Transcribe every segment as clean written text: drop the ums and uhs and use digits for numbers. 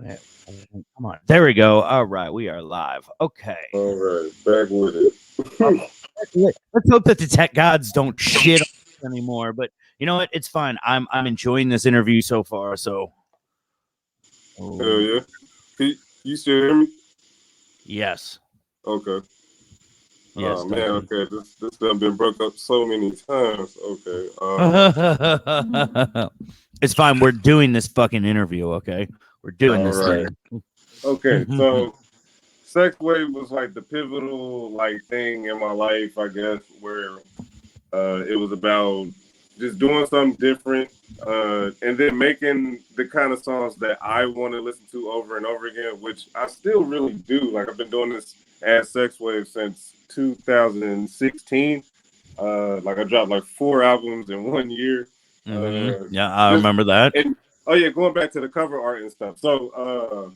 Yeah, come on. There we go. All right, we are live. Okay. All right, back with it. Oh, let's hope that the tech gods don't shit on us anymore. But you know what? It's fine. I'm enjoying this interview so far. So, Hell oh, yeah. You still hear me? yes, Okay. Oh yes, man, Duncan. okay. This done been broke up so many times. Okay. It's fine. We're doing this fucking interview. Okay, we're doing All this right. thing. Okay. So Sex Wave was like the pivotal like thing in my life, I guess, where it was about just doing something different, and then making the kind of songs that I want to listen to over and over again, which I still really do. Like I've been doing this as Sex Wave since 2016. Like I dropped like 4 albums in 1 year. Yeah, I Just remember that. and oh yeah, going back to the cover art and stuff. So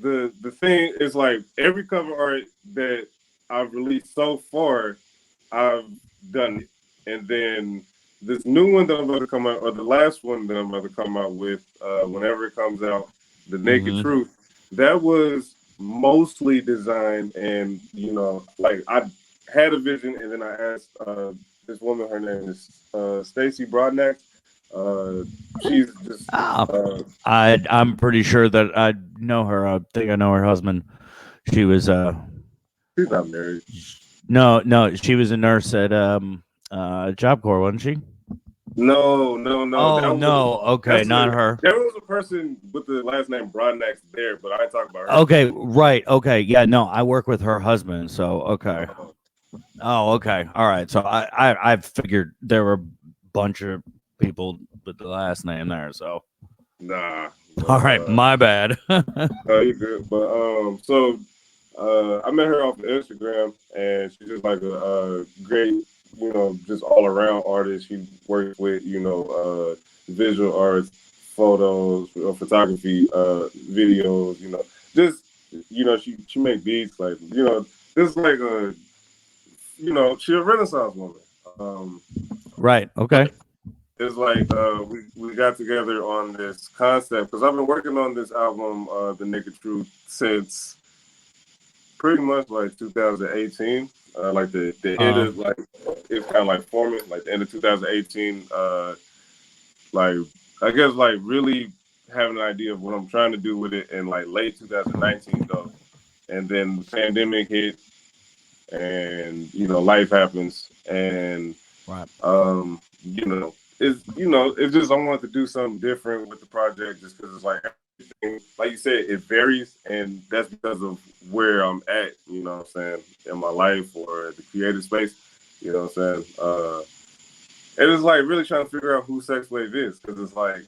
the thing is like every cover art that I've released so far, I've done it. And then this new one that I'm about to come out, or the last one that I'm about to come out with, whenever it comes out, The Naked Truth, that was mostly designed. And, like I had a vision and then I asked this woman, her name is Stacy Broadnax. She's just, I'm pretty sure that I know her. I think I know her husband. She was she's not married. no, she was a nurse at Job Corps, wasn't she? No. Oh no, okay, not her. There was a person with the last name Broadnax there, but I ain't talking about her. Okay, right, okay, yeah, no, I work with her husband, so okay. Oh, okay, all right. So I figured there were a bunch of people with the last name there. So Nah. all right, my bad. No, you good. But I met her off of Instagram, and she's just like a great, just all around artist. She works with, visual arts, photos, photography, videos. Just she make beats like just like a she a Renaissance woman. Right. Okay. It's like we got together on this concept because I've been working on this album, The Naked Truth, since pretty much like 2018. Like the end of like it's kind of like forming like the end of 2018. Like I guess like really having an idea of what I'm trying to do with it in like late 2019 though, and then the pandemic hit, and life happens, and right. It's just I wanted to do something different with the project just because it's like everything, like you said, it varies, and that's because of where I'm at, what I'm saying, in my life or the creative space, what I'm saying. And it's like really trying to figure out who Sex Wave is, because it's like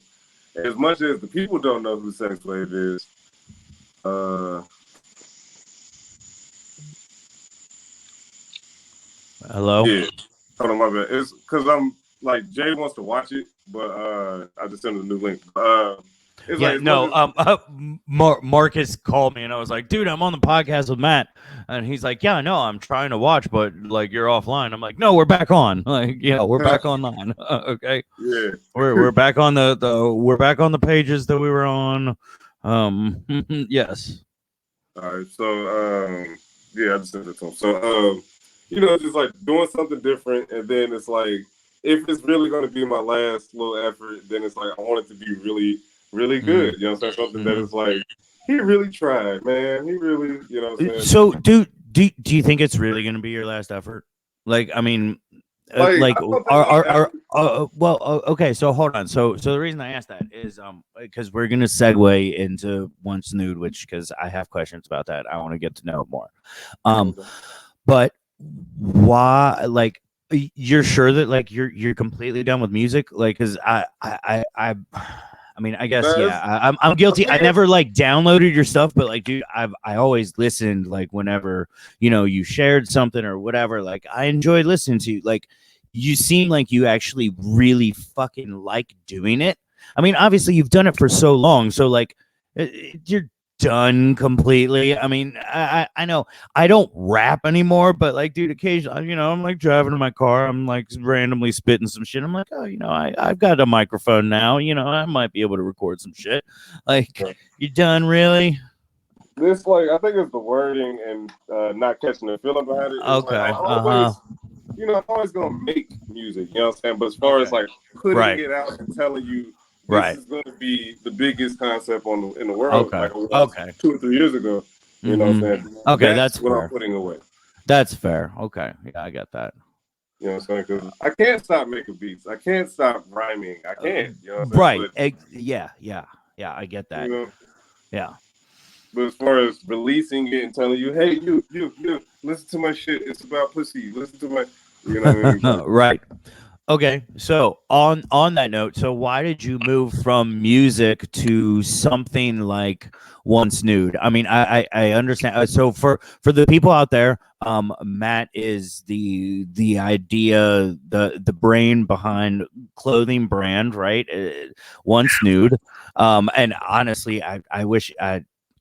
as much as the people don't know who Sex Wave is, Hello. yeah. Hold on, my bad. It's because I'm like Jay wants to watch it, but I just sent him a new link. It's Yeah, like no. Marcus called me and I was like, "Dude, I'm on the podcast with Matt," and he's like, "Yeah, no, I'm trying to watch, but like you're offline." I'm like, "No, we're back on. Like, yeah, we're back online. Okay, yeah, we're back on the we're back on the pages that we were on. Yes. All right, so yeah, I just sent it to him. So just like doing something different, and then it's like if it's really going to be my last little effort, then it's like I want it to be really, really good. You know what I'm saying? Something that is like he really tried, man. He really, what I'm saying. So, do you think it's really going to be your last effort? Like, I mean, okay. So hold on. So the reason I asked that is because we're gonna segue into Once-Nude, which because I have questions about that. I want to get to know it more. But why? Like, you're sure that like you're completely done with music? Like, because I mean, I guess I'm guilty. I never like downloaded your stuff, but like, dude, I always listened like whenever you shared something or whatever. Like, I enjoyed listening to you. Like, you seem like you actually really fucking like doing it. I mean, obviously you've done it for so long, so like, you're done completely. I mean, I know I don't rap anymore, but like, dude, occasionally, I'm like driving in my car, I'm like randomly spitting some shit. I'm like, oh, I've got a microphone now. I might be able to record some shit. Like, you done really? This like I think it's the wording and not catching the feeling behind it. It's Okay. like I'm always gonna make music, you know what I'm saying? But as far as like putting it out and telling you this is gonna be the biggest concept in the world, like it was 2 or 3 years ago, you know what I'm saying? Okay, that's what fair. I'm putting away. That's fair. Okay. Yeah, I get that. You know what I'm saying? Because I can't stop making beats. I can't stop rhyming. I can't. You know what I'm saying? Right. Yeah. I get that. Yeah. But as far as releasing it and telling you, hey, you, listen to my shit. It's about pussy. Listen to my, you know what I mean? Right. Okay. So on that note, so why did you move from music to something like Once-Nude? I mean, I understand. So for the people out there, Matt is the idea, the brain behind clothing brand, right? Once-Nude. And honestly, I wish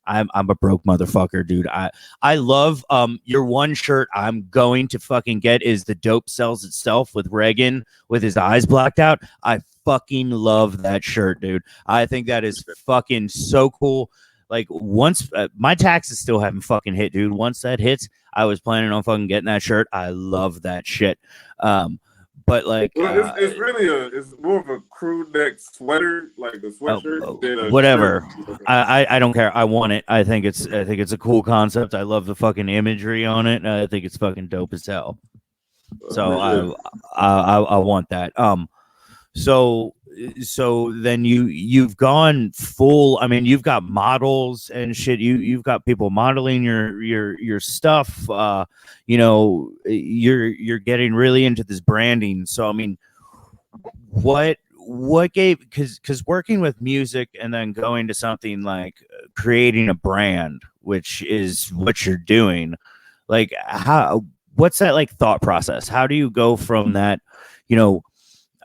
I'm a broke motherfucker, dude. I love your one shirt I'm going to fucking get is the Dope Sells Itself with Reagan with his eyes blacked out. I fucking love that shirt, dude. I think that is fucking so cool. Like once my taxes still haven't fucking hit, dude. Once that hits, I was planning on fucking getting that shirt. I love that shit. But like, it's really it's more of a crew neck sweater, like a sweatshirt, than a whatever. shirt. I don't care. I want it. I think it's a cool concept. I love the fucking imagery on it. I think it's fucking dope as hell. So I want that. So then you've gone full. I mean, you've got models and shit. You've got people modeling your stuff. You're getting really into this branding. So I mean, what gave, because working with music and then going to something like creating a brand, which is what you're doing, like what's that like thought process? How do you go from that,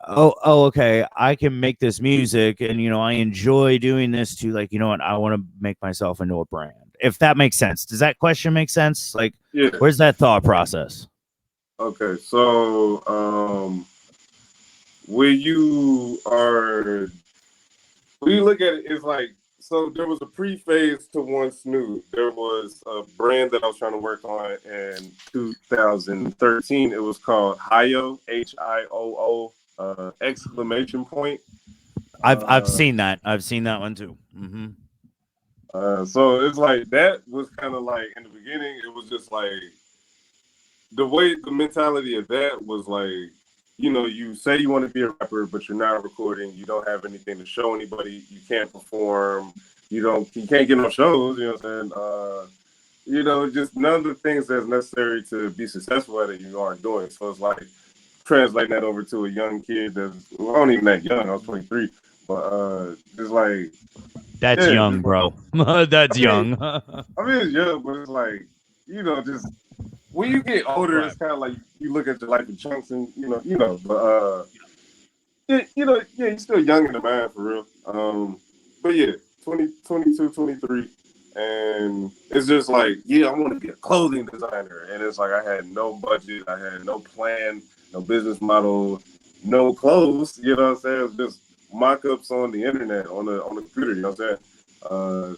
okay, I can make this music and I enjoy doing this, to like, what, I want to make myself into a brand, if that makes sense? Does that question make sense? Like, where's that thought process? Okay, so when you look at it, it's like, so there was a pre-phase to Once-Nude. There was a brand that I was trying to work on in 2013. It was called Hioo, Hioo, exclamation point. I've seen that. I've seen that one too. So it's like, that was kind of like, in the beginning, it was just like, the mentality of that was like, you say you want to be a rapper, but you're not recording. You don't have anything to show anybody. You can't perform. You can't get no shows. You know what I'm saying? Just none of the things that's necessary to be successful at it you aren't doing. So it's like translating that over to a young kid that's, well, I wasn't even that young. I was 23, but it's like, that's young, bro. That's young. I mean, it's young, but it's like, just when you get older, it's kind of like you look at your life in chunks, and but you're still young in the mind for real. But yeah, 20, 22, 23, and it's just like, I want to be a clothing designer, and it's like I had no budget, I had no plan, no business model, no clothes. You know what I'm saying? It was just mock-ups on the internet, on the computer. You know what I'm saying?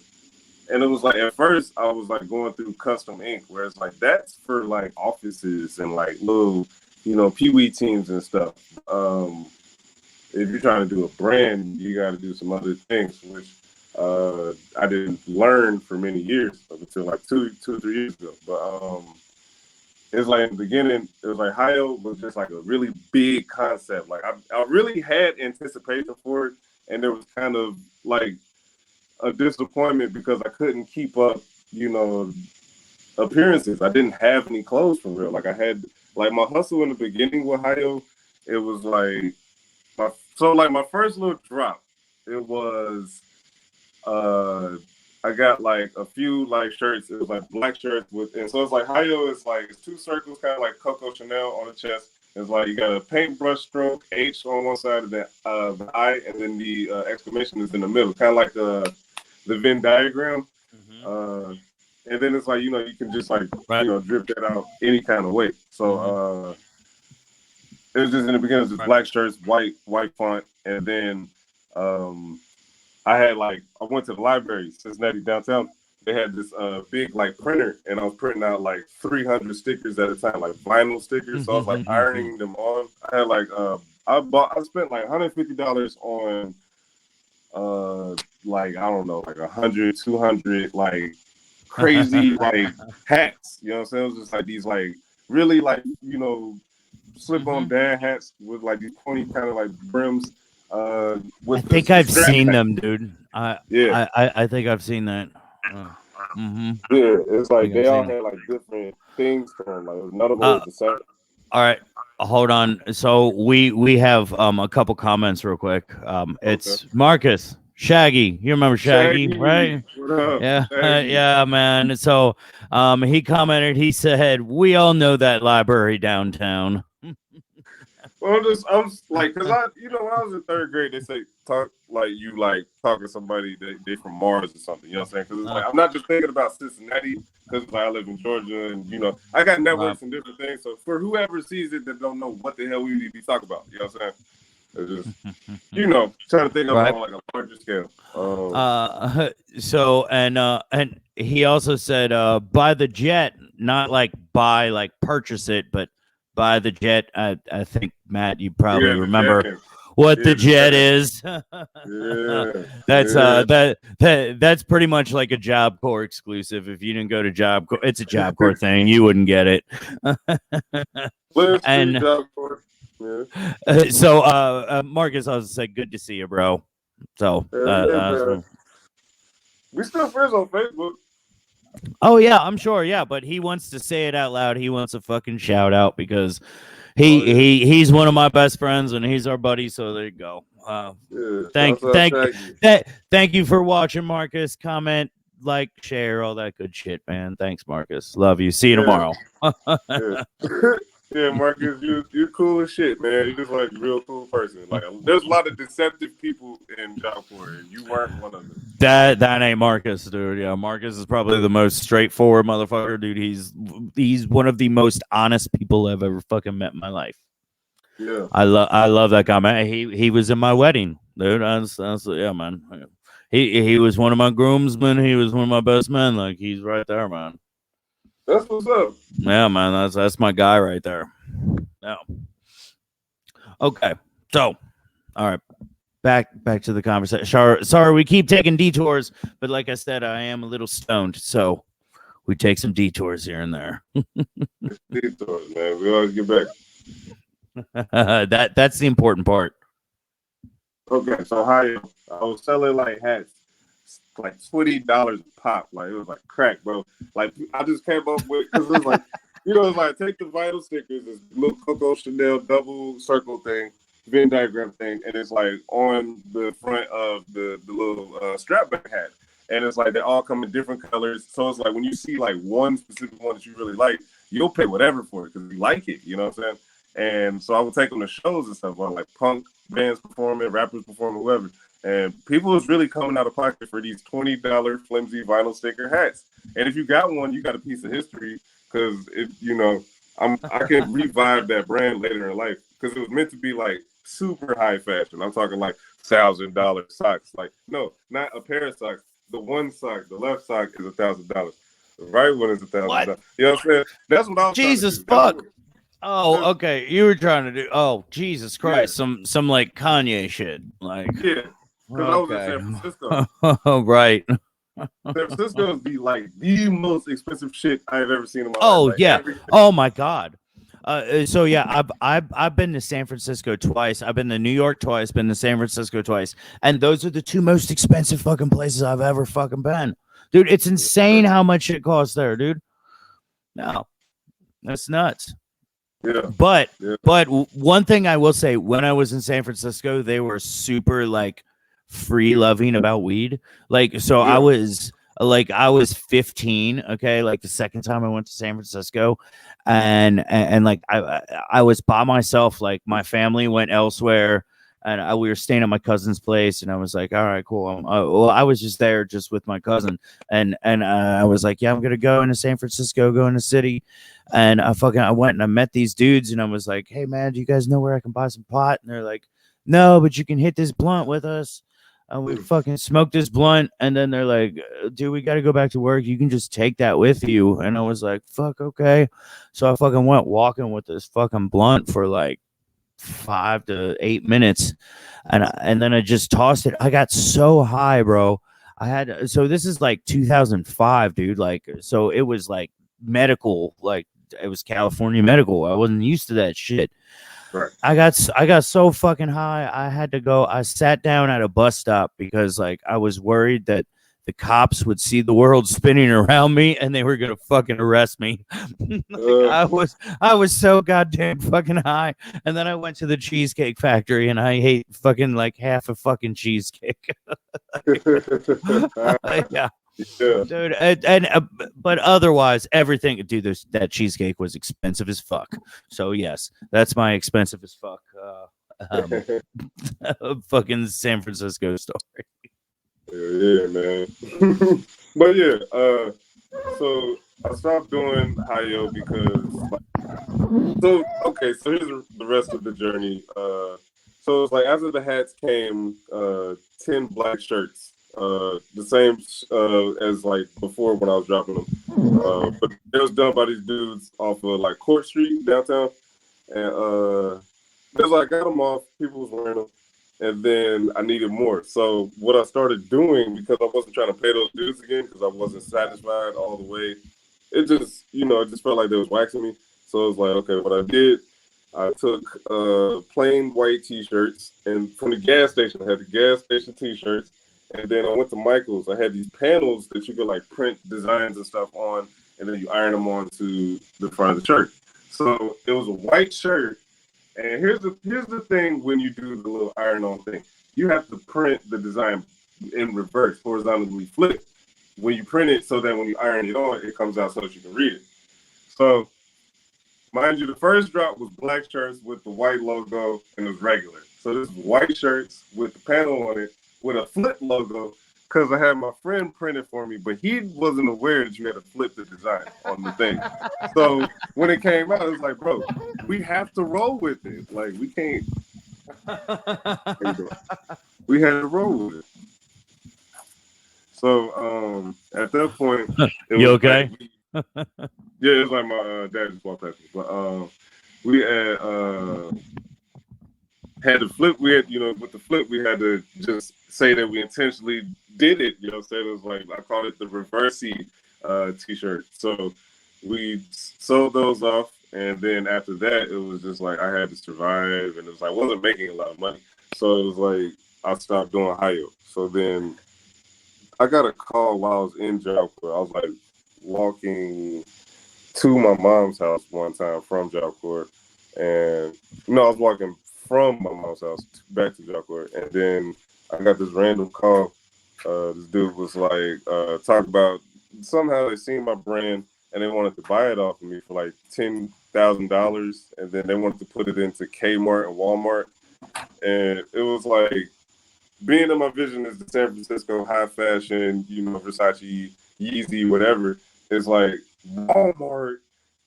And it was like, at first I was like going through custom ink, where it's like, that's for like offices and like little, pee-wee teams and stuff. If you're trying to do a brand, you got to do some other things, which I didn't learn for many years, up until like 2 or 3 years ago. But it's like, in the beginning, it was like Hioo was just like a really big concept. Like I really had anticipation for it, and there was kind of like a disappointment because I couldn't keep up, appearances. I didn't have any clothes for real. Like I had, like, my hustle in the beginning with Hioo, it was like my first little drop, it was I got like a few like shirts. It was like black shirts and so it's like Hioo is like, it's 2 circles, kind of like Coco Chanel on the chest. It's like you got a paintbrush stroke, H on one side of the I, and then the exclamation is in the middle, kind of like the Venn diagram. And then it's like, you know, you can just like, Right. you know, drip that out any kind of way. So it was just in the beginning, it was just black shirts, white font, and then I had like I went to the library, Cincinnati downtown. They had this big like printer, and I was printing out like 300 stickers at a time, like vinyl stickers. So I was like ironing them on. I had like I spent like $150 on like I don't know, like 100, 200 like crazy like hats. You know what I'm saying? It was just like these like really like, you know, slip on dad hats with like these pointy kind of like brims. With I think I've seen them, dude. Yeah. I think I've seen that. Yeah, it's like they all had like different things to them. Like none of them was the same. All right, hold on. So we have a couple comments real quick. It's Marcus Shaggy. You remember Shaggy, right? What up? Yeah, Shaggy. yeah, man. So he commented. He said, "We all know that library downtown." Well, I'm like, cause you know, when I was in third grade, they say talk like you like talking to somebody they from Mars or something. You know what I'm saying? Because it's like I'm not just thinking about Cincinnati, because like, I live in Georgia, and you know I got networks and different things. So for whoever sees it that don't know what the hell we need to be talking about, you know what I'm saying? It's just you know trying to think of it on like a larger scale. So and he also said buy the jet, not like buy like purchase it, but buy the jet. I think Matt, you probably remember what the jet is. That's pretty much like a Job Corps exclusive. If you didn't go to Job Corps, it's a Job Corps thing. You wouldn't get it. And Job Corps. so Marcus also said, "Good to see you, bro." So we still friends on Facebook. Oh yeah, I'm sure. Yeah, but he wants to say it out loud. He wants a fucking shout out because he's one of my best friends and he's our buddy. So there you go. Thank you for watching, Marcus. Comment, like, share, all that good shit, man. Thanks, Marcus. Love you. See you tomorrow. Yeah, Marcus, you're cool as shit, man. You're just like a real cool person. Like there's a lot of deceptive people in Job Corps, and you weren't one of them. That ain't Marcus, dude. Yeah, Marcus is probably the most straightforward motherfucker, dude. He's one of the most honest people I've ever fucking met in my life. Yeah, I love that guy, man. He was in my wedding, dude. Yeah, man. He was one of my groomsmen. He was one of my best men. Like he's right there, man. That's what's up. Yeah, man. That's my guy right there. Yeah. Okay. So, all right. Back to the conversation. Sorry, we keep taking detours, but like I said, I am a little stoned, so we take some detours here and there. Detours, man. We always get back. That's the important part. Okay, so I was selling like hats, like $20 a pop. Like it was like crack, bro. Like I just came up with because it was like, you know, it's like take the vinyl stickers, this little Coco Chanel double circle thing, Venn diagram thing, and it's like on the front of the little strap back hat. And it's like they all come in different colors. So it's like when you see like one specific one that you really like, you'll pay whatever for it because you like it, you know what I'm saying? And so I would take them to shows and stuff on like punk bands performing, rappers performing, whoever. And people was really coming out of pocket for these $20 flimsy vinyl sticker hats. And if you got one, you got a piece of history because it, you know, I can revive that brand later in life because it was meant to be like super high fashion. I'm talking like $1,000 socks. Like no, not a pair of socks. The one sock, the left sock is $1,000. The right one is $1,000. You know what I'm saying? That's what I was. Jesus fuck. Oh, okay. You were trying to do. Oh, Jesus Christ! Yeah. Some like Kanye shit. Like yeah, because I was in San Francisco. Oh, right. San Francisco is the most expensive shit I've ever seen in my life. Oh yeah. Oh my God. So yeah, I've been to San Francisco twice. I've been to New York twice. Been to San Francisco twice, and those are the two most expensive fucking places I've ever fucking been, dude. It's insane how much it costs there, dude. No, that's nuts. Yeah. But one thing I will say, when I was in San Francisco, they were super like free loving about weed. Like, so I was 15, okay, like the second time I went to San Francisco, and like I was by myself. Like my family went elsewhere, and we were staying at my cousin's place, and I was like, all right, cool. Well, I was just there just with my cousin, and I was like, yeah, I'm gonna go into San Francisco, go in the city, and I went and I met these dudes, and I was like, hey man, do you guys know where I can buy some pot? And they're like, no, but you can hit this blunt with us. And we fucking smoked this blunt, and then they're like, dude, we got to go back to work. You can just take that with you. And I was like, fuck, okay. So I fucking went walking with this fucking blunt for like 5 to 8 minutes, and then I just tossed it. I got so high, bro. So this is like 2005, dude. Like, so it was like medical, like it was California medical. I wasn't used to that shit. Right. I got so fucking high. I had to go. I sat down at a bus stop because like I was worried that the cops would see the world spinning around me and they were gonna fucking arrest me. I was so goddamn fucking high. And then I went to the Cheesecake Factory and I ate fucking like half a fucking cheesecake. Yeah. Yeah. Dude, and but otherwise everything, dude, that cheesecake was expensive as fuck. So yes, that's my expensive as fuck fucking San Francisco story. Yeah, man. But yeah, so I stopped doing Hayo because so here's the rest of the journey. So it's like after the hats came 10 black shirts. The same as like before when I was dropping them. But it was done by these dudes off of like Court Street downtown. And as I got them off, people was wearing them. And then I needed more. So what I started doing, because I wasn't trying to pay those dudes again, because I wasn't satisfied all the way, it just, it just felt like they was waxing me. So I was like, okay, what I did, I took plain white t-shirts, and from the gas station, I had the gas station t-shirts. And then I went to Michael's. I had these panels that you could like print designs and stuff on, and then you iron them onto the front of the shirt. So it was a white shirt. And here's the thing when you do the little iron on thing. You have to print the design in reverse, horizontally flip. When you print it so that when you iron it on, it comes out so that you can read it. So mind you, the first drop was black shirts with the white logo and it was regular. So this was white shirts with the panel on it with a flip logo, because I had my friend print it for me, but he wasn't aware that you had to flip the design on the thing. So when it came out, it was like, bro, we have to roll with it. Like, we can't. We had to roll with it. So at that point, it you was okay? Like yeah, it's like my dad just walked past me. But we had to flip. We had, with the flip, we had to just say that we intentionally did it. So it was like, I called it the reversey t-shirt. So we sold those off, and then after that, it was just like I had to survive, and it was like I wasn't making a lot of money. So it was like I stopped doing Hayo. So then I got a call while I was in Job Corps. I was like walking to my mom's house one time from Job Corps, and I was walking from my mom's house back to Job Corps, and then I got this random call. This dude was like, talk about somehow they seen my brand and they wanted to buy it off of me for like $10,000, and then they wanted to put it into Kmart and Walmart, and it was like being in my vision is the San Francisco high fashion, Versace, Yeezy, whatever. It's like Walmart,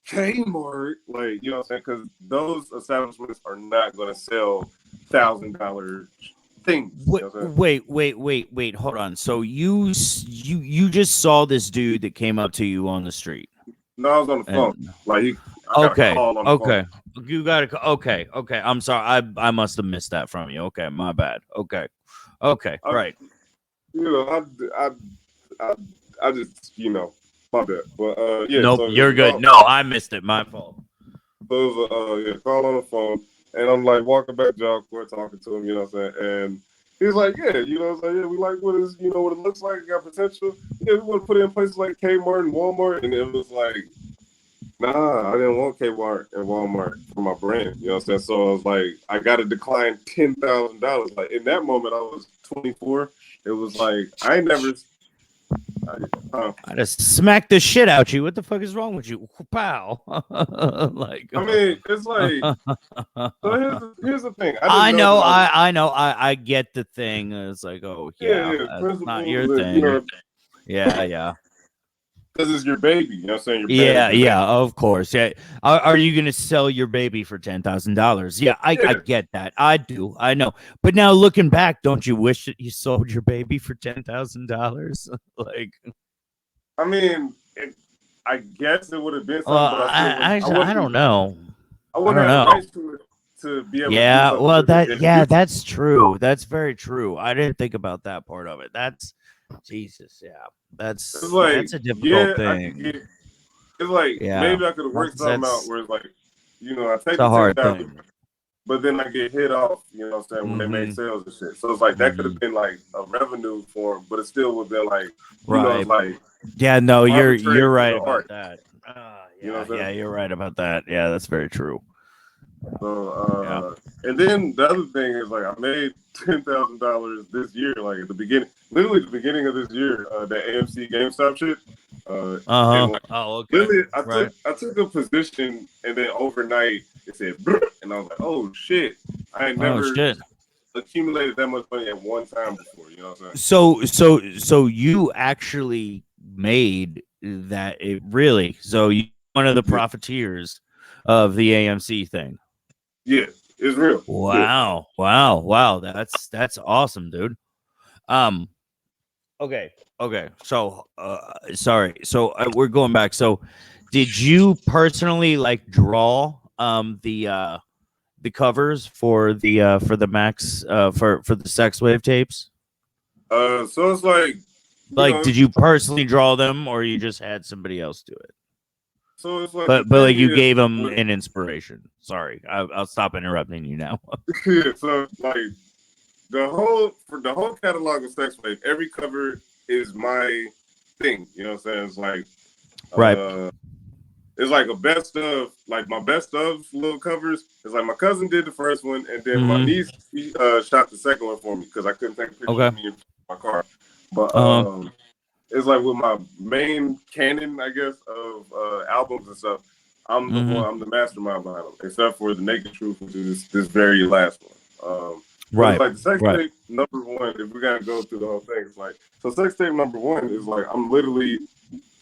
Kmart, like, what I'm saying? Because those establishments are not going to sell $1,000 things. Wait, hold on. So you just saw this dude that came up to you on the street? No, I was on the phone. Like, I got a call on the phone. You got to. Okay. I'm sorry. I must have missed that from you. Okay, my bad. Okay. Right. I just, my bad. But yeah. Nope, so you're good. No, I missed it. My fault. So it was a call on the phone, and I'm like walking back to Job Corps talking to him, what I'm saying? And he's like, yeah, what I'm saying? Yeah, we like what it looks like, it got potential. Yeah, we want to put it in places like Kmart and Walmart. And it was like, nah, I didn't want Kmart and Walmart for my brand. You know what I'm saying? So I was like, I got to decline $10,000. Like in that moment, I was 24. It was like, I ain't never I just smacked the shit out you. What the fuck is wrong with you? Pow. Like, I mean, it's like, so here's the thing. I I didn't know know, that I was, I know, I get the thing. It's like, oh yeah, yeah, that's not your principles, and, thing. Yeah. because it's your baby. You know what I'm saying? Your Yeah, baby. yeah, of course. Yeah. Are you gonna sell your baby for $10,000? Yeah, I Yeah. get that. I do. I know. But now looking back, don't you wish that you sold your baby for $10,000? Like, I mean, I guess it would have been well, something, but I still wouldn't. I don't know. I I wouldn't don't have the know. rights to be able to do Yeah, something well, with it in the future. that's true. That's very true. I didn't think about that part of it. That's Jesus. Yeah, It's like, that's a difficult yeah, I could thing. get. It's like Yeah, maybe I could have worked something out where it's like, I it's take a the hard 10,000, thing. but then I get hit off. You know what I'm saying, when they make Hmm. sales and shit. So it's like that could Hmm. have been like a revenue for them, but it still would have been like, it's Right. like Yeah. No, arbitrary you're for right the about art. that. You know Yeah. what I'm Yeah. saying? You're right about that. Yeah, that's very true. Yeah. So, and then the other thing is like I made $10,000 this year, like at the beginning, literally the beginning of this year, that AMC GameStop shit. And like Oh, okay. literally, Right. I took a position, and then overnight it said, "Brr," and I was like, oh shit, I ain't Oh never shit. accumulated that much money at one time before. You know what I'm saying? So you actually made that it really. So you one of the Yeah, profiteers of the AMC thing. yeah, it's real. Yeah. Wow. That's awesome, dude. Um. Okay. So, sorry. So we're going back. So, did you personally like draw the covers for the Max for the Sex Wave tapes? So it's like, you Like, know, did you personally draw them, or you just had somebody else do it? so it's like the But like thing you is, gave them with, an inspiration. Sorry, I'll stop interrupting you now. yeah, so like the whole catalog of Sex Wave, every cover is my thing. You know what I'm saying? Right. It's like a best of, like my best of little covers. It's like my cousin did the first one, and then my Mm-hmm. niece shot the second one for me because I couldn't take a picture of Okay. me in my car. But Uh-huh. it's like with my main canon, I guess, of albums and stuff. Mm-hmm. I'm the mastermind behind them, except for the Naked Truth, which is this very last one. But it's Right. like the sex Right. tape number one. If we gotta go through the whole thing, it's like, so sex tape number one is like I'm literally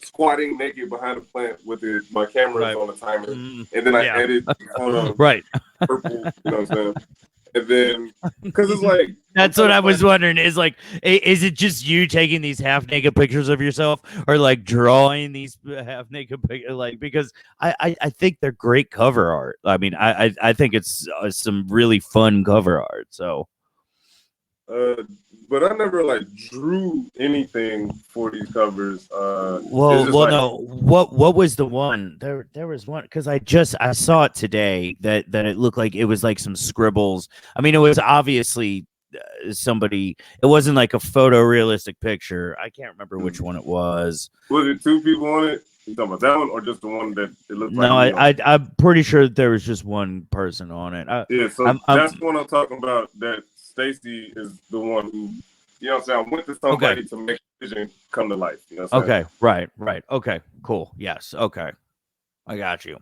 squatting naked behind a plant with my cameras Right. on a timer, Mm-hmm. and then I Yeah. edit the photo Right. purple. You know what I'm saying? And then because it's like I'm That's trying what to I find. was wondering. Is like, is it just you taking these half naked pictures of yourself, or like drawing these half naked pictures? Like, because I think they're great cover art. I mean, I think it's some really fun cover art. So, But I never like drew anything for these covers. It's just well, like, no. What was the one? There was one because I saw it today that it looked like it was like some scribbles. I mean, it was obviously somebody. It wasn't like a photorealistic picture. I can't remember which one it was. was it two people on it? You talking about that one, or just the one that it looked like No, me on? I'm pretty sure there was just one person on it. Yeah, so I'm that's the one I'm talking about. That Stacy is the one who, you know what I'm saying, I went to okay. somebody to make the vision come to life. You know what I'm saying? Okay, right. Okay, cool. Yes. Okay, I got you.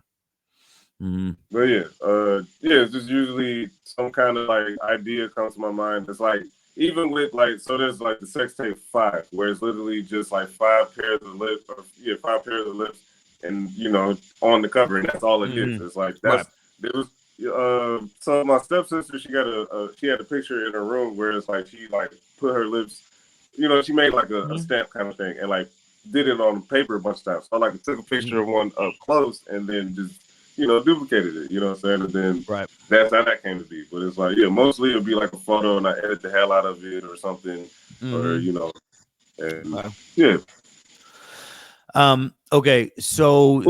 Mm-hmm. But it's just usually some kind of like idea comes to my mind. It's like, even with like, so there's like the sex tape 5, where it's literally just like 5 pairs of lips, and on the cover, and that's all it is. Mm-hmm. It's like Right. there was so my stepsister, she had a picture in her room where it's like she like put her lips, she made like a stamp kind of thing, and like did it on paper a bunch of times. So I like took a picture of one up close and then just duplicated it, you know what I'm saying? And then Right. that's how that came to be. But it's like, mostly it'll be like a photo and I edit the hell out of it or something, or, and Wow. yeah. Okay, so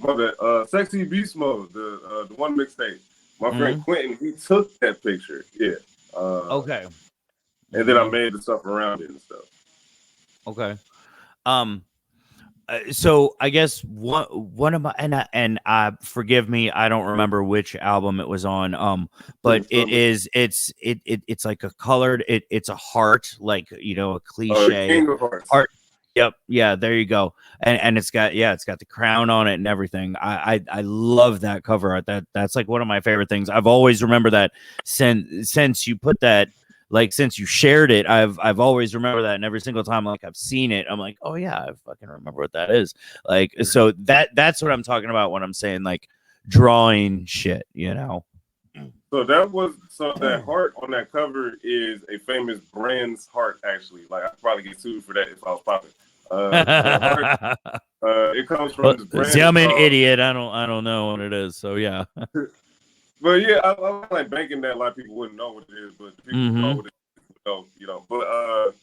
My bad. Sexy Beast Mode, the one mixtape. My friend Quentin, he took that picture. Yeah. Okay. And then I made the stuff around it and stuff. Okay. So I guess one of my and I forgive me, I don't remember which album it was on. But it's like a colored, it's a heart, like a cliche King of Hearts. heart. Yep. Yeah. There you go. And it's got the crown on it and everything. I love that cover art. That's like one of my favorite things. I've always remembered that since you put that, like, since you shared it, I've always remembered that, and every single time like I've seen it, I'm like, oh yeah, I fucking remember what that is. Like, so that's what I'm talking about when I'm saying like drawing shit, you know. So that heart on that cover is a famous brand's heart, actually. Like, I'd probably get sued for that if I was popping. The heart, it comes from this brand. See, I'm an idiot. I don't know what it is. So yeah. But yeah, I'm like banking that a lot of people wouldn't know what it is, but people know what it is, you know. But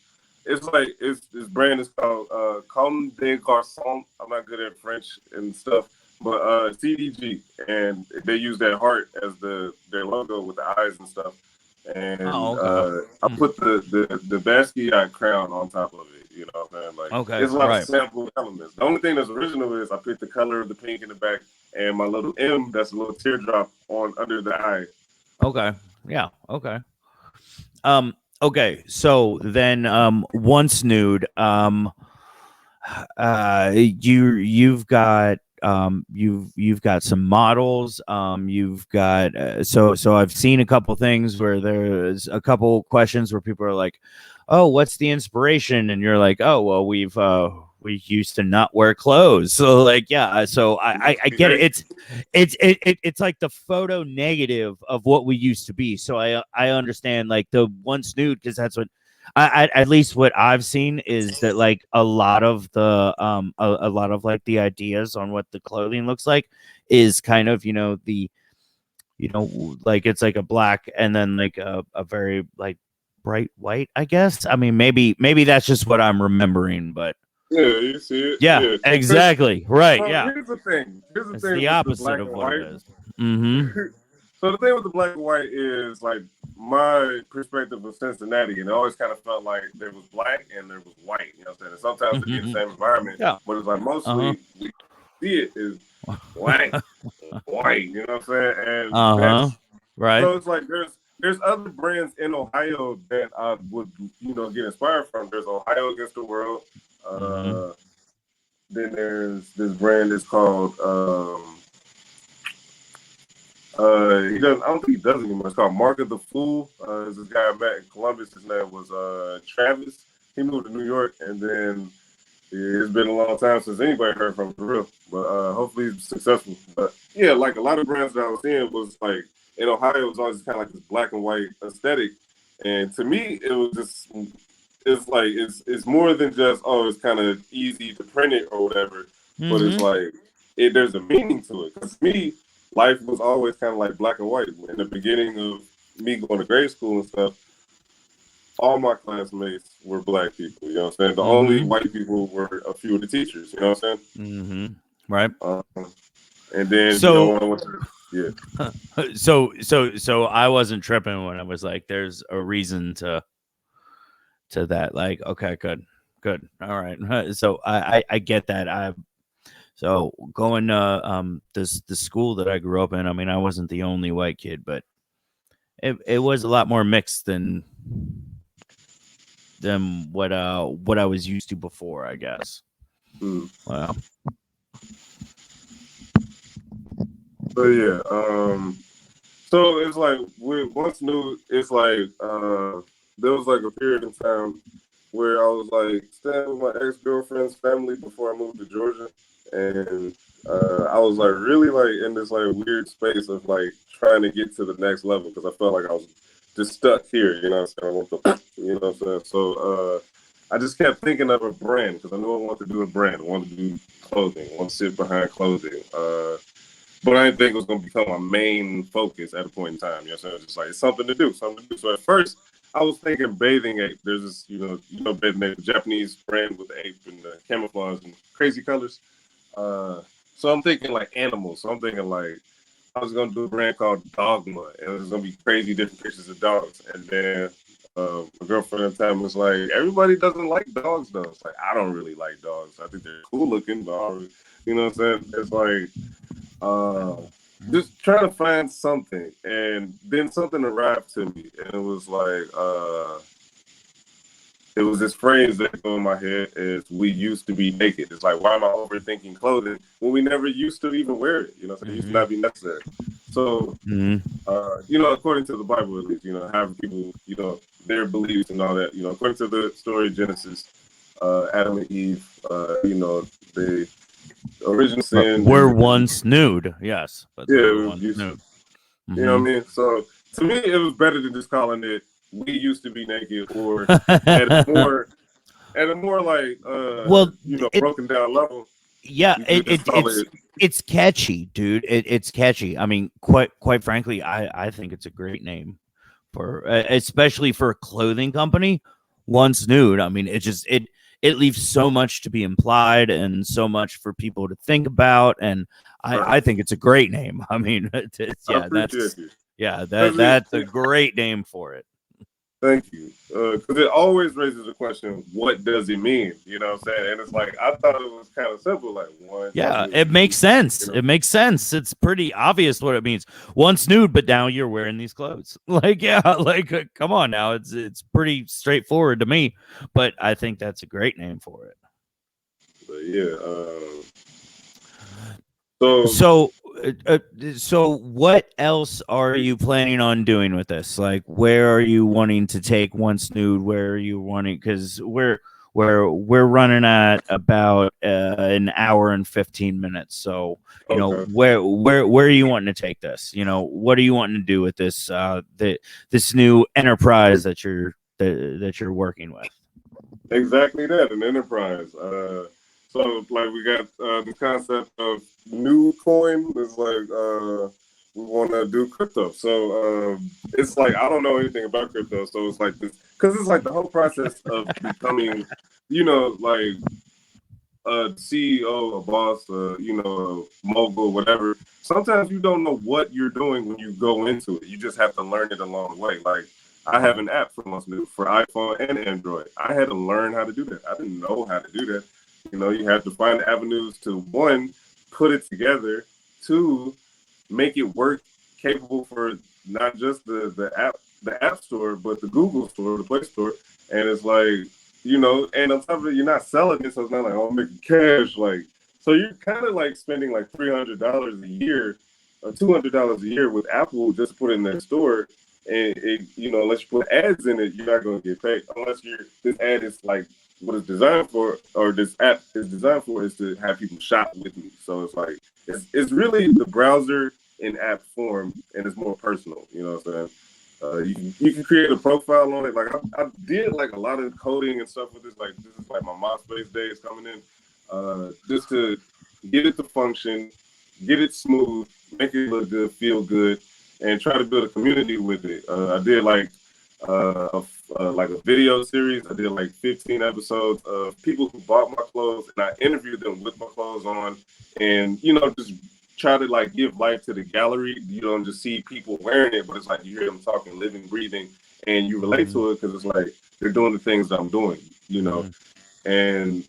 it's like this brand is called Comme des Garçons. I'm not good at French and stuff, but CDG, and they use that heart as their logo with the eyes and stuff. And I put the Basquiat crown on top of it. You know what I'm saying? Like, it's a lot of sample elements. The only thing that's original is I picked the color of the pink in the back and my little M, that's a little teardrop on under the eye. Okay. Yeah. Okay. Okay. So then, Once-Nude, you've got you've got some models, you've got so I've seen a couple things where there's a couple questions where people are like, oh, what's the inspiration, and you're like, oh well, we used to not wear clothes, so like, yeah, so I get it. It's like the photo negative of what we used to be, so I understand like the Once-Nude, because that's what I at least what I've seen is that like a lot of the a lot of like the ideas on what the clothing looks like is kind of, like it's like a black and then like a very like bright white, I guess. I mean, maybe that's just what I'm remembering, but yeah, you see it. Yeah. Exactly. Right. Yeah. Here's the thing. It's the opposite of what it is. So the thing with the black and white is like my perspective of Cincinnati, and it always kind of felt like there was black and there was white. You know what I'm saying? And sometimes it'd be in the same environment, but it's like mostly we see it is black, white. You know what I'm saying? And that's right. So it's like there's other brands in Ohio that I would get inspired from. There's Ohio Against the World. Then there's this brand that's called I don't think he does anymore. It's called Mark of the Fool. There's this guy I met in Columbus. His name was Travis. He moved to New York, and then it's been a long time since anybody heard from him for real. But hopefully he's successful. But yeah, like a lot of brands that I was seeing was like in Ohio, it was always kind of like this black and white aesthetic, and to me, it was just it's more than just it's kind of easy to print it or whatever. But it's like there's a meaning to it. Because to me, life was always kind of like black and white. In the beginning of me going to grade school and stuff, all my classmates were black people. You know what I'm saying? The only white people were a few of the teachers. You know what I'm saying? Right. And then so I wasn't tripping when I was like, there's a reason to that. Like, okay, good, all right. So I get that. So going to the school that I grew up in, I mean, I wasn't the only white kid, but it was a lot more mixed than what I was used to before, I guess. Wow. So yeah, so it's like with Once-Nude, it's like there was like a period of time where I was like staying with my ex-girlfriend's family before I moved to Georgia, and I was like really like in this like weird space of like trying to get to the next level because I felt like I was just stuck here. You know what I'm saying? You know what I'm saying? So I just kept thinking of a brand because I knew I wanted to do a brand. I wanted to do clothing. I wanted to sit behind clothing. But I didn't think it was going to become my main focus at a point in time. You know what I'm saying? It was just like, it's something to do. So at first, I was thinking bathing ape. There's this, bathing ape, the Japanese brand with the ape and the camouflage and crazy colors. So I'm thinking like animals. So I'm thinking like I was going to do a brand called Dogma. And it was going to be crazy different pictures of dogs. And then my girlfriend at the time was like, everybody doesn't like dogs, though. It's like, I don't really like dogs. I think they're cool looking, but I don't really, you know what I'm saying? It's like, just trying to find something, and then something arrived to me, and it was like it was this phrase that go in my head is "we used to be naked." It's like, why am I overthinking clothing when we never used to even wear it? You know, so it used to not be necessary. So, you know, according to the Bible, at least, you know, having people, you know, their beliefs and all that, you know, according to the story of Genesis, Adam and Eve, you know, the original sin. We're once nude, yes, but Yeah, they it were was once used, nude. you know what I mean? So to me, it was better than just calling it "we used to be naked" or at a more like Well, you know, broken down level. yeah, You could just call it. it's catchy, dude. It's catchy. I mean, quite frankly, I think it's a great name for, especially for a clothing company. Once nude. I mean, it leaves so much to be implied and so much for people to think about, and I think it's a great name. I mean, I appreciate you. That's a great name for it. Thank you. Because it always raises the question, what does it mean? You know what I'm saying? And it's like, I thought it was kind of simple, like one. Yeah, it makes sense. You know? It makes sense. It's pretty obvious what it means. Once nude, but now you're wearing these clothes. Like, yeah, like, come on now. It's pretty straightforward to me, but I think that's a great name for it. But yeah. So what else are you planning on doing with this? Like, where are you wanting to take Once Nude? Where are you wanting? Because we're running at about an hour and 15 minutes. So you know, where are you wanting to take this? You know, what are you wanting to do with this this new enterprise that you're working with? Exactly that, an enterprise. So like we got the concept of new coin. It's like we want to do crypto. So it's like I don't know anything about crypto. So it's like this because it's like the whole process of becoming, you know, like a CEO, a boss, you know, a mogul, whatever. Sometimes you don't know what you're doing when you go into it. You just have to learn it along the way. Like I have an app for Once-Nude for iPhone and Android. I had to learn how to do that. I didn't know how to do that. You know, you have to find avenues to one, put it together, two, make it work capable for not just the app store, but the Google store, the Play Store. And it's like, you know, and on top of it, you're not selling it, so it's not like, oh, I'm making cash. Like, so you're kind of like spending like $300 a year or $200 a year with Apple just to put it in their store. And it, you know, unless you put ads in it, you're not going to get paid unless this ad is like what it's designed for, or this app is designed for, is to have people shop with me. So it's like it's really the browser in app form, and it's more personal. You know what I'm saying? You can create a profile on it. Like I did like a lot of coding and stuff with this. Like this is like my MySpace days coming in, just to get it to function, get it smooth, make it look good, feel good, and try to build a community with it. I did like a video series. I did like 15 episodes of people who bought my clothes, and I interviewed them with my clothes on, and you know, just try to like give life to the gallery. You don't just see people wearing it, but it's like you hear them talking, living, breathing, and you relate to it because it's like they're doing the things that I'm doing, you know, and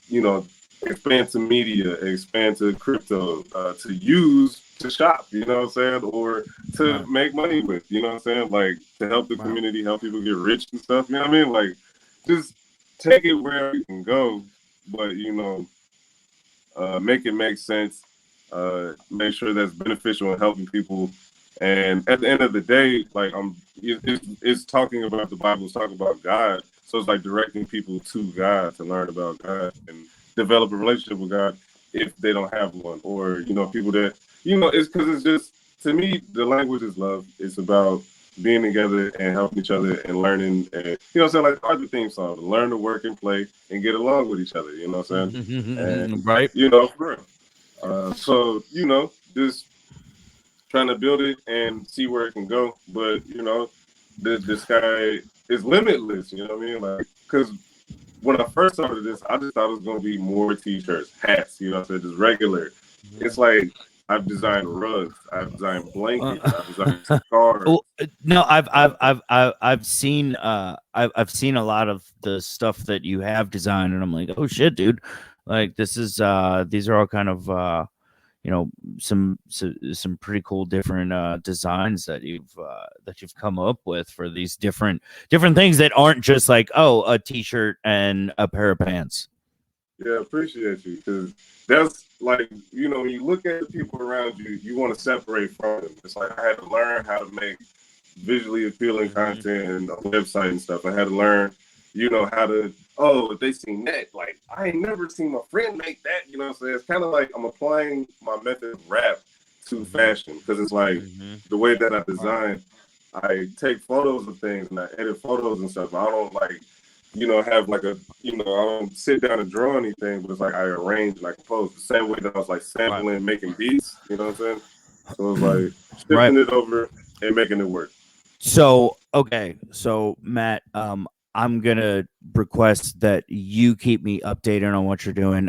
you know, expand to media, expand to crypto, to use to shop, you know what I'm saying, or to make money with, you know what I'm saying, like to help the community, help people get rich and stuff. You know what I mean? Like just take it where you can go, but you know, make it make sense. Make sure that's beneficial and helping people. And at the end of the day, like it's talking about the Bible, it's talking about God. So it's like directing people to God to learn about God and develop a relationship with God if they don't have one, or you know, people that you know, it's because it's just to me the language is love. It's about being together and helping each other and learning, and you know what I'm saying, like our theme song, learn to work and play and get along with each other. You know what I'm saying? And right. you know, for real. So you know, just trying to build it and see where it can go. But you know, the sky is limitless. You know what I mean? Like, because when I first started this, I just thought it was going to be more t-shirts, hats. You know what I'm saying? Just regular. It's like I've designed rugs, I've designed blankets, I've designed scarves. No, I've seen I've seen a lot of the stuff that you have designed, and I'm like, oh shit, dude, like this is these are all kind of some pretty cool different designs that you've come up with for these different things that aren't just like, oh, a t-shirt and a pair of pants. Yeah, appreciate you, because that's like, when you look at the people around you, you want to separate from them. It's like I had to learn how to make visually appealing content and a website and stuff. I had to learn, how to, if they seen that, like, I ain't never seen my friend make that, what I'm saying? It's kind of like I'm applying my method of rap to fashion, because it's like the way that I design, I take photos of things and I edit photos and stuff. I don't like, have like I don't sit down and draw anything, but it's like I arrange and I compose the same way that I was like sampling, making beats, you know what I'm saying? So it's like shifting it over and making it work. So, okay. So, Matt, I'm gonna request that you keep me updated on what you're doing.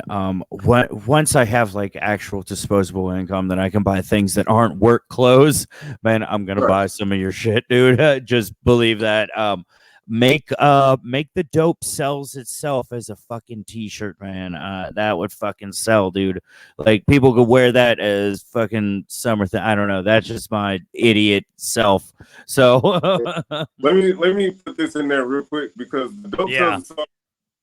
Once I have like actual disposable income that I can buy things that aren't work clothes, man, I'm gonna buy some of your shit, dude. Just believe that. Make the dope sells itself as a fucking t-shirt, man. That would fucking sell, dude. Like, people could wear that as fucking summer thing. I don't know. That's just my idiot self. So let me put this in there real quick, because the dope sells itself.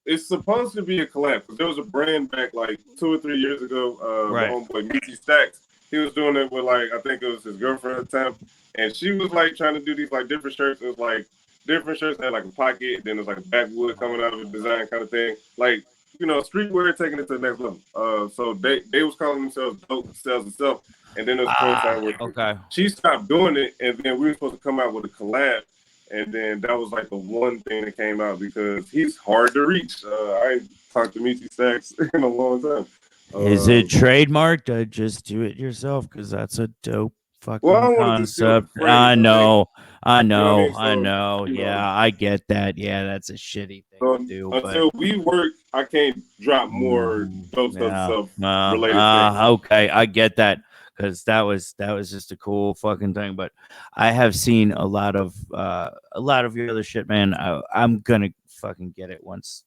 It's supposed to be a collab, because there was a brand back like 2 or 3 years ago. My homeboy Meaty Stacks, he was doing it with, like, I think it was his girlfriend at the time, and she was like trying to do these like different shirts. It was like different shirts that had like a pocket, then there's like a backwood coming out of the design kind of thing. Like, streetwear taking it to the next level. So they was calling themselves Dope Sells Itself. And then there was a point in time where she stopped doing it, and then we were supposed to come out with a collab. And then that was like the one thing that came out, because he's hard to reach. I ain't talked to Meaty Stacks in a long time. Is it trademarked? Just do it yourself, because that's a dope fucking concept. I know. Yeah, I get that. Yeah, that's a shitty thing to do. Until we work, I can't drop more dope stuff related things. Okay, I get that, because that was just a cool fucking thing. But I have seen a lot of your other shit, man. I'm gonna fucking get it once.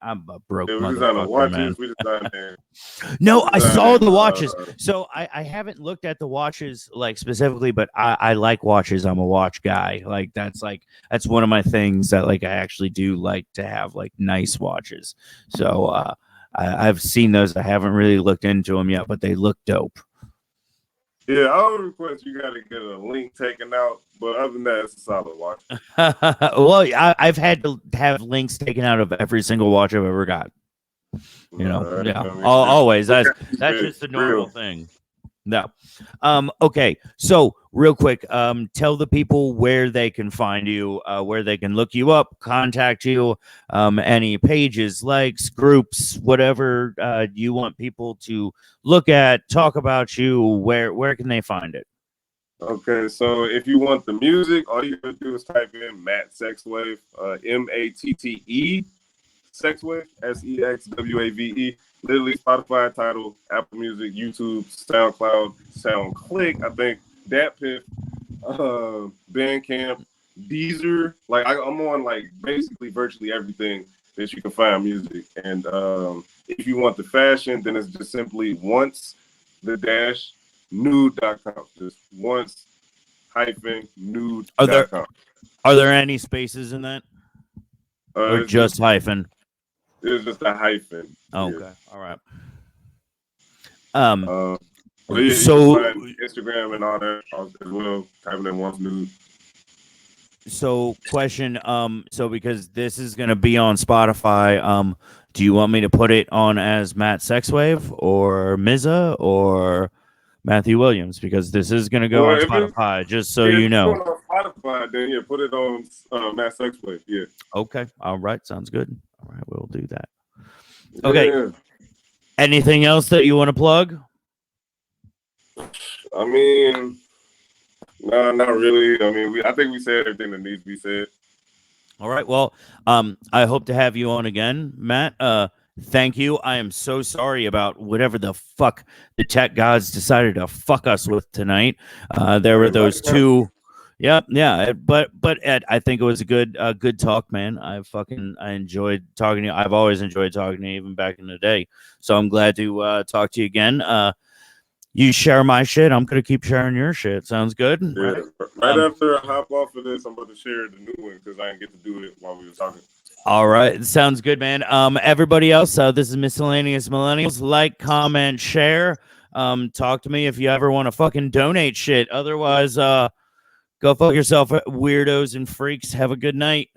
I'm a broke motherfucker, man. No, I saw the watches. So I haven't looked at the watches like specifically, but I like watches. I'm a watch guy. Like, that's one of my things that, like, I actually do like to have, like, nice watches. So I've seen those. I haven't really looked into them yet, but they look dope. Yeah, I would request you got to get a link taken out, but other than that, it's a solid watch. Well, I've had to have links taken out of every single watch I've ever got. Always. That's just a normal thing. No. Okay. So real quick, tell the people where they can find you, where they can look you up, contact you, any pages, likes, groups, whatever you want people to look at, talk about you. Where can they find it? Okay, so if you want the music, all you gotta do is type in Matt Sexwave, Matte Sexwave, Sexwave. Literally Spotify, Tidal, Apple Music, YouTube, SoundCloud, SoundClick, I think, DatPiff, Bandcamp, Deezer. Like, I'm on, like, basically virtually everything that you can find music. And if you want the fashion, then it's just simply once-nude.com. Just once-nude.com. Are there any spaces in that? Or just hyphen? It's just a hyphen. Okay. Yeah. All right. So Instagram and all that as well, typing in Once-Nude. So, question, so because this is gonna be on Spotify, do you want me to put it on as Matt Sexwave or Mizza or Matthew Williams? Because this is gonna go on Spotify, just so you know. If it's on Spotify, then yeah, put it on Matt Sexwave. Yeah. Okay. All right. Sounds good. All right, we'll do that. Okay. Yeah. Anything else that you want to plug? I mean, no, not really. I mean, I think we said everything that needs to be said. All right. Well, I hope to have you on again, Matt. Thank you. I am so sorry about whatever the fuck the tech gods decided to fuck us with tonight. There were those two. Yeah. But Ed, I think it was a good talk, man. I enjoyed talking to you. I've always enjoyed talking to you, even back in the day. So I'm glad to talk to you again. You share my shit, I'm gonna keep sharing your shit. Sounds good. Yeah. Right after I hop off of this, I'm about to share the new one because I didn't get to do it while we were talking. All right, sounds good, man. Everybody else, this is Miscellaneous Millennials. Like, comment, share. Talk to me if you ever want to fucking donate shit. Otherwise, go fuck yourself, weirdos and freaks. Have a good night.